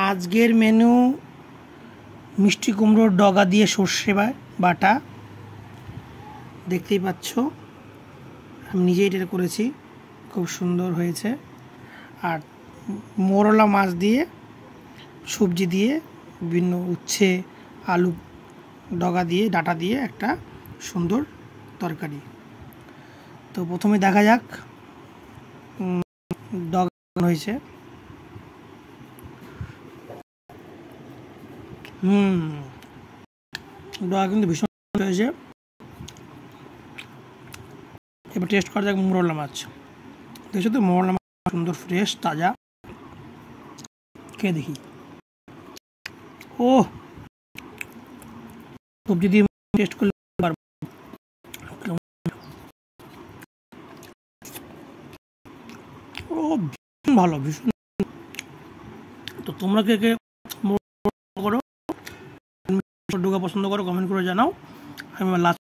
আজকের মেনু মিষ্টি কুমড়োর ডগা দিয়ে সর্ষে বাটা। দেখতেই পাচ্ছ, আমি নিজেই এটা করেছি, খুব সুন্দর হয়েছে। আর মোরলা মাছ দিয়ে সবজি দিয়ে বিভিন্ন উচ্ছে আলু ডগা দিয়ে ডাটা দিয়ে একটা সুন্দর তরকারি। তো প্রথমে দেখা যাক ডগা হয়েছে। ডগা কিন্তু ভীষণ হয়েছে। এবার টেস্ট করা যাক মোরলা মাছ। দেখছো তো মোরলা মাছ সুন্দর ফ্রেশ তাজা। খেয়ে দেখি। ও সবজি দিয়ে টেস্ট করলে ও ভীষণ ভালো, ভীষণ। তো তোমরা কে কে করো ডগা পছন্দ করো কমেন্ট করে জানাও। আমি লাস্ট